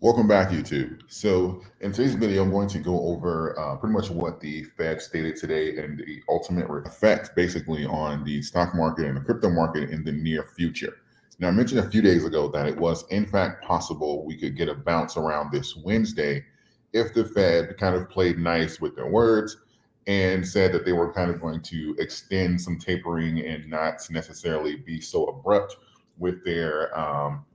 Welcome back, YouTube. So in today's video, I'm going to go over pretty much what the Fed stated today and the ultimate effect basically on the stock market and the crypto market in the near future. Now, I mentioned a few days ago that it was in fact possible we could get a bounce around this Wednesday if the Fed kind of played nice with their words and said that they were kind of going to extend some tapering and not necessarily be so abrupt with their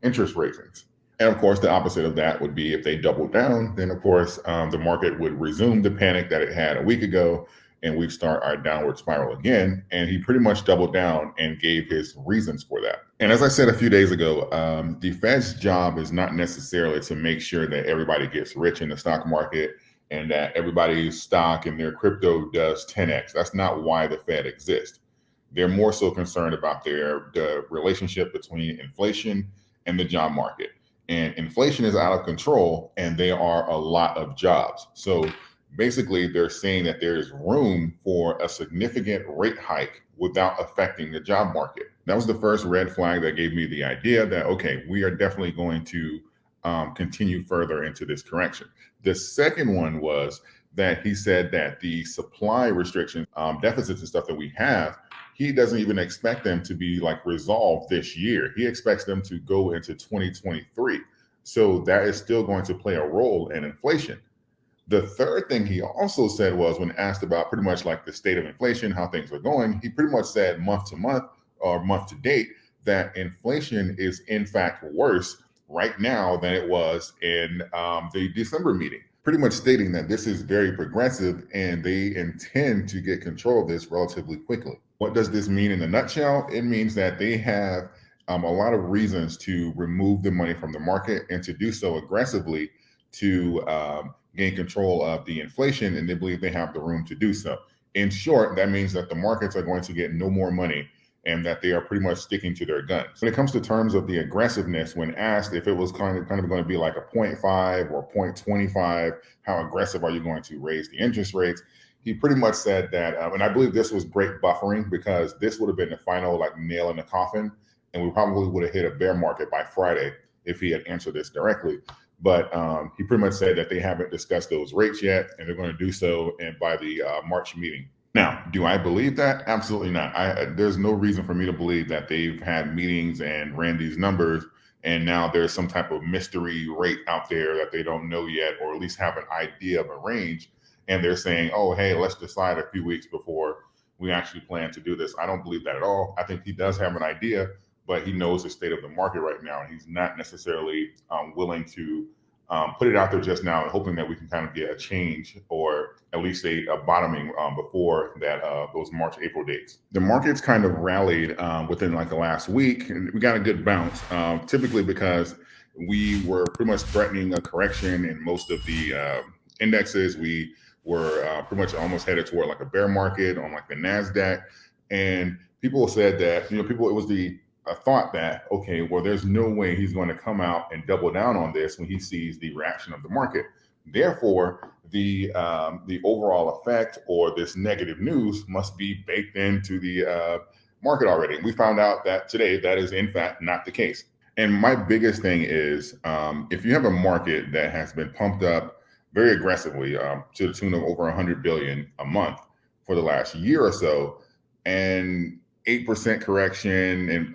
interest raisings. And of course, the opposite of that would be if they doubled down, then of course, the market would resume the panic that it had a week ago and we'd start our downward spiral again. And he pretty much doubled down and gave his reasons for that. And as I said a few days ago, the Fed's job is not necessarily to make sure that everybody gets rich in the stock market and that everybody's stock and their crypto does 10x. That's not why the Fed exists. They're more so concerned about the relationship between inflation and the job market. And inflation is out of control and there are a lot of jobs. So basically they're saying that there's room for a significant rate hike without affecting the job market. That was the first red flag that gave me the idea that, okay, we are definitely going to continue further into this correction. The second one was that he said that the supply restrictions, deficits and stuff that we have, he doesn't even expect them to be like resolved this year. He expects them to go into 2023. So that is still going to play a role in inflation. The third thing he also said was when asked about pretty much like the state of inflation, how things are going, he pretty much said month to month or month to date that inflation is in fact worse right now than it was in the December meeting, pretty much stating that this is very progressive and they intend to get control of this relatively quickly. What does this mean in a nutshell? It means that they have a lot of reasons to remove the money from the market and to do so aggressively to gain control of the inflation, and they believe they have the room to do so. In short, that means that the markets are going to get no more money and that they are pretty much sticking to their guns. When it comes to terms of the aggressiveness, when asked if it was kind of going to be like a 0.5 or 0.25, how aggressive are you going to raise the interest rates? He pretty much said that, and I believe this was great buffering because this would have been the final like nail in the coffin, and we probably would have hit a bear market by Friday if he had answered this directly. But he pretty much said that they haven't discussed those rates yet, and they're going to do so by the March meeting. Now, do I believe that? Absolutely not. There's no reason for me to believe that they've had meetings and ran these numbers, and now there's some type of mystery rate out there that they don't know yet, or at least have an idea of a range. And they're saying, oh, hey, let's decide a few weeks before we actually plan to do this. I don't believe that at all. I think he does have an idea, but he knows the state of the market right now, and he's not necessarily willing to put it out there just now and hoping that we can kind of get a change or at least a bottoming before that those March, April dates. The market's kind of rallied within like the last week, and we got a good bounce, typically because we were pretty much threatening a correction in most of the indexes. We were pretty much almost headed toward like a bear market on like the NASDAQ. And people said that, it was the thought that, okay, well, there's no way he's going to come out and double down on this when he sees the reaction of the market. Therefore, the overall effect or this negative news must be baked into the market already. We found out that today that is in fact not the case. And my biggest thing is if you have a market that has been pumped up very aggressively to the tune of over 100 billion a month for the last year or so, and 8% correction, and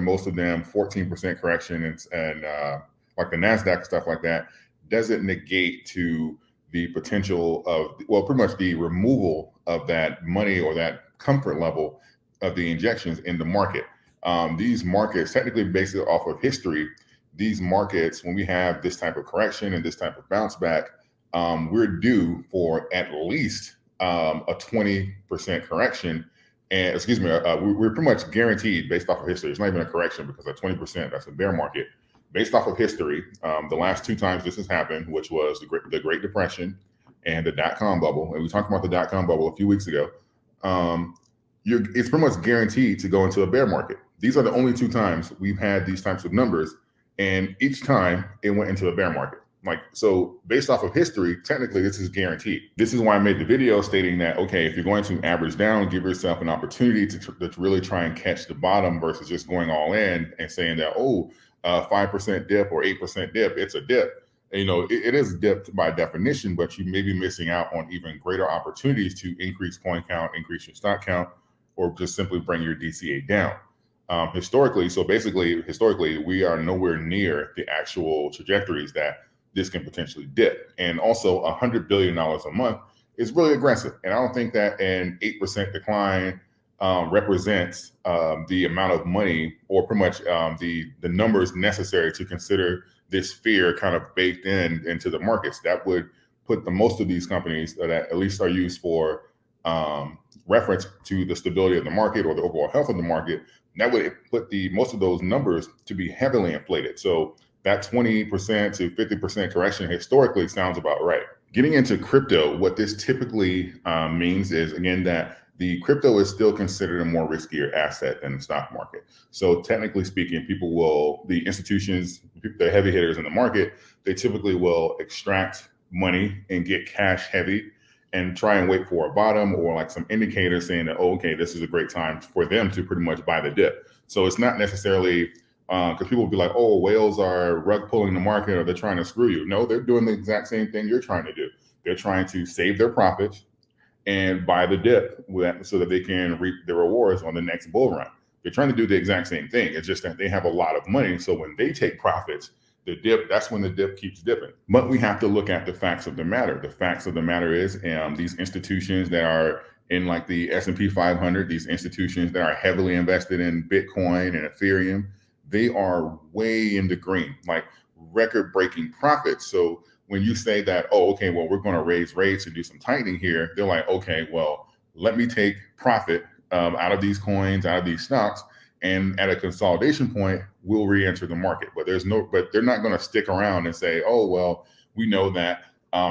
most of them 14% correction, and like the NASDAQ and stuff like that, doesn't negate to the potential of, well, pretty much the removal of that money or that comfort level of the injections in the market. These markets, technically based off of history, these markets, when we have this type of correction and this type of bounce back, we're due for at least a 20% correction. And we're pretty much guaranteed based off of history. It's not even a correction because at 20%, that's a bear market. Based off of history, the last two times this has happened, which was the Great Depression and the dot-com bubble, and we talked about the dot-com bubble a few weeks ago, it's pretty much guaranteed to go into a bear market. These are the only two times we've had these types of numbers, and each time it went into a bear market. So based off of history, technically this is guaranteed. This is why I made the video stating that, okay, if you're going to average down, give yourself an opportunity to really try and catch the bottom versus just going all in and saying that, 5% dip or 8% dip, it's a dip. it is dipped by definition, but you may be missing out on even greater opportunities to increase coin count, increase your stock count, or just simply bring your DCA down. Historically, we are nowhere near the actual trajectories that this can potentially dip. And also $100 billion a month is really aggressive. And I don't think that an 8% decline represents the amount of money, or pretty much the numbers necessary to consider this fear kind of baked into the markets. That would put the most of these companies that at least are used for reference to the stability of the market or the overall health of the market. That would put most of those numbers to be heavily inflated. So that 20% to 50% correction historically sounds about right. Getting into crypto, what this typically means is, again, that the crypto is still considered a more riskier asset than the stock market. So technically speaking, the institutions, the heavy hitters in the market, they typically will extract money and get cash heavy and try and wait for a bottom or like some indicator saying that, oh, okay, this is a great time for them to pretty much buy the dip. So it's not necessarily because people will be like, oh, whales are rug pulling the market or they're trying to screw you. No, they're doing the exact same thing you're trying to do. They're trying to save their profits and buy the dip so that they can reap the rewards on the next bull run. They're trying to do the exact same thing. It's just that they have a lot of money. So when they take profits, that's when the dip keeps dipping. But we have to look at the facts of the matter. The facts of the matter is these institutions that are in like the S&P 500, these institutions that are heavily invested in Bitcoin and Ethereum, they are way in the green, like record-breaking profits. So when you say that, oh, okay, well, we're going to raise rates and do some tightening here, they're like, okay, well, let me take profit out of these coins, out of these stocks, and at a consolidation point, we'll re-enter the market. But they're not going to stick around and say, oh, well, we know that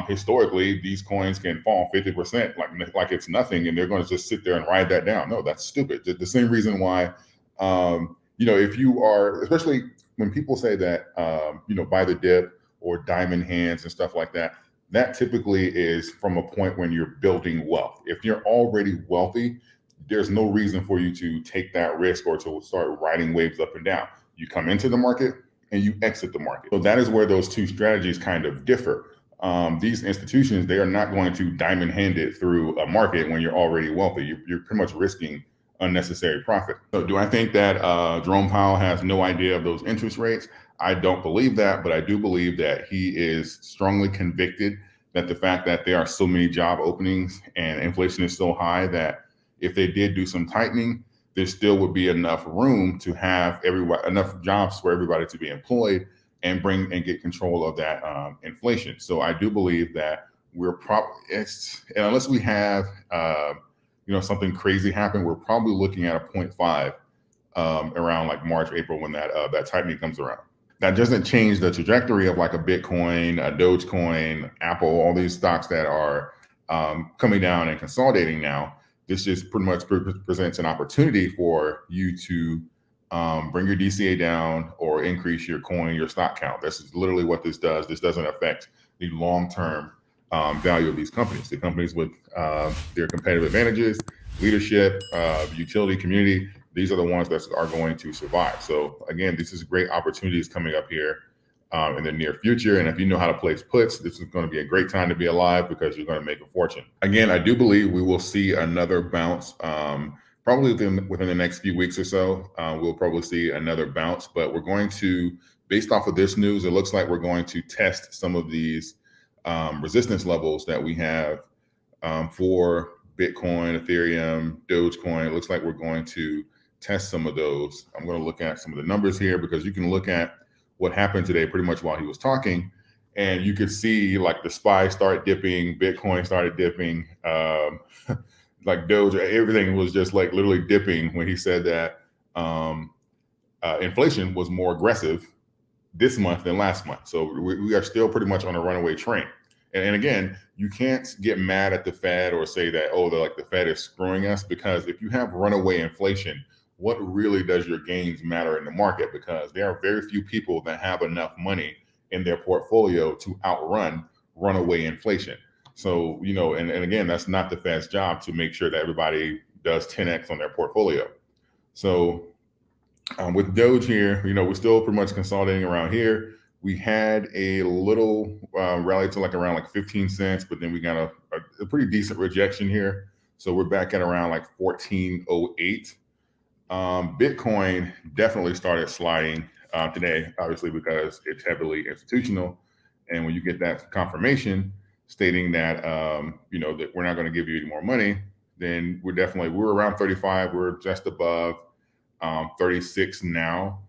historically these coins can fall 50% like it's nothing, and they're going to just sit there and ride that down. No, that's stupid. The same reason why, if you are, especially when people say that, buy the dip or diamond hands and stuff like that, that typically is from a point when you're building wealth. If you're already wealthy, there's no reason for you to take that risk or to start riding waves up and down. You come into the market and you exit the market. So that is where those two strategies kind of differ. These institutions, they are not going to diamond hand it through a market when you're already wealthy. You're pretty much risking unnecessary profit. So do I think that Jerome Powell has no idea of those interest rates? I don't believe that, but I do believe that he is strongly convicted that the fact that there are so many job openings and inflation is so high that if they did do some tightening, there still would be enough room to have enough jobs for everybody to be employed and get control of that inflation. So I do believe that unless we have something crazy happen, we're probably looking at a 0.5 around like March, April when that tightening comes around. That doesn't change the trajectory of like a Bitcoin, a Dogecoin, Apple, all these stocks that are coming down and consolidating now. This just pretty much presents an opportunity for you to bring your DCA down or increase your stock count. This is literally what this does. This doesn't affect the long-term value of these companies. The companies with their competitive advantages, leadership, utility, community, these are the ones that are going to survive. So again, this is great opportunities coming up here in the near future. And if you know how to place puts, this is going to be a great time to be alive because you're going to make a fortune. Again, I do believe we will see another bounce probably within the next few weeks or so. We'll probably see another bounce, but we're going to, based off of this news, it looks like we're going to test some of these resistance levels that we have for Bitcoin, Ethereum, Dogecoin. It looks like we're going to test some of those. I'm going to look at some of the numbers here because you can look at what happened today pretty much while he was talking, and you could see like the SPY started dipping, Bitcoin started dipping, like Doge, everything was just like literally dipping when he said that inflation was more aggressive this month than last month. So we are still pretty much on a runaway train. And again, you can't get mad at the Fed or say that, the Fed is screwing us, because if you have runaway inflation, what really does your gains matter in the market? Because there are very few people that have enough money in their portfolio to outrun runaway inflation. So, and again, that's not the Fed's job to make sure that everybody does 10x on their portfolio. So with Doge here, we're still pretty much consolidating around here. We had a little rally to like around like 15 cents, but then we got a pretty decent rejection here. So we're back at around like 14.08. Bitcoin definitely started sliding today, obviously, because it's heavily institutional. And when you get that confirmation stating that, that we're not going to give you any more money, then we're around 35. We're just above 36 now.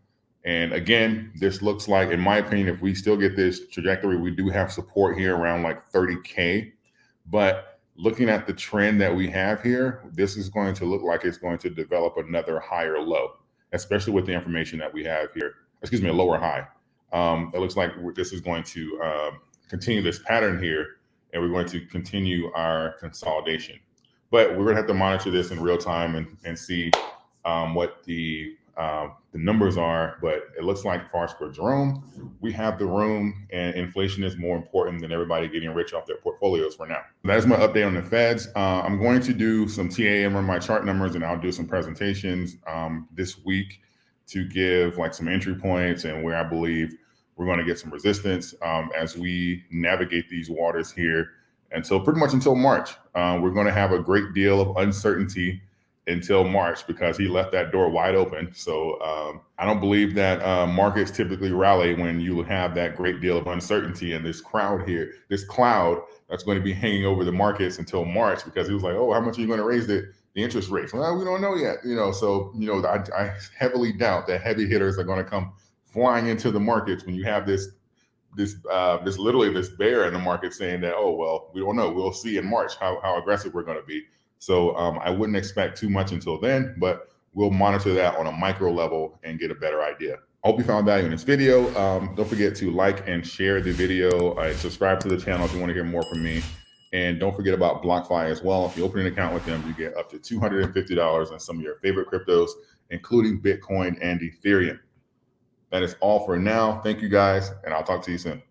And again, this looks like, in my opinion, if we still get this trajectory, we do have support here around like 30K. But looking at the trend that we have here, this is going to look like it's going to develop another higher low, especially with the information that we have here. Excuse me, a lower high. It looks like this is going to continue this pattern here, and we're going to continue our consolidation. But we're going to have to monitor this in real time and see what the numbers are. But it looks like, as far as for Jerome, we have the room, and inflation is more important than everybody getting rich off their portfolios for now. That is my update on the Feds. I'm going to do some TA and run my chart numbers, and I'll do some presentations this week to give like some entry points and where I believe we're going to get some resistance as we navigate these waters here until pretty much until March. We're going to have a great deal of uncertainty until March because he left that door wide open. So I don't believe that markets typically rally when you have that great deal of uncertainty and this cloud that's going to be hanging over the markets until March, because he was like, oh, how much are you going to raise the interest rates? Well, we don't know yet. So I heavily doubt that heavy hitters are going to come flying into the markets when you have this literally this bear in the market saying that, oh, well, we don't know. We'll see in March how aggressive we're going to be. So I wouldn't expect too much until then, but we'll monitor that on a micro level and get a better idea. I hope you found value in this video. Don't forget to like and share the video. Subscribe to the channel if you want to hear more from me. And don't forget about BlockFi as well. If you open an account with them, you get up to $250 on some of your favorite cryptos, including Bitcoin and Ethereum. That is all for now. Thank you guys, and I'll talk to you soon.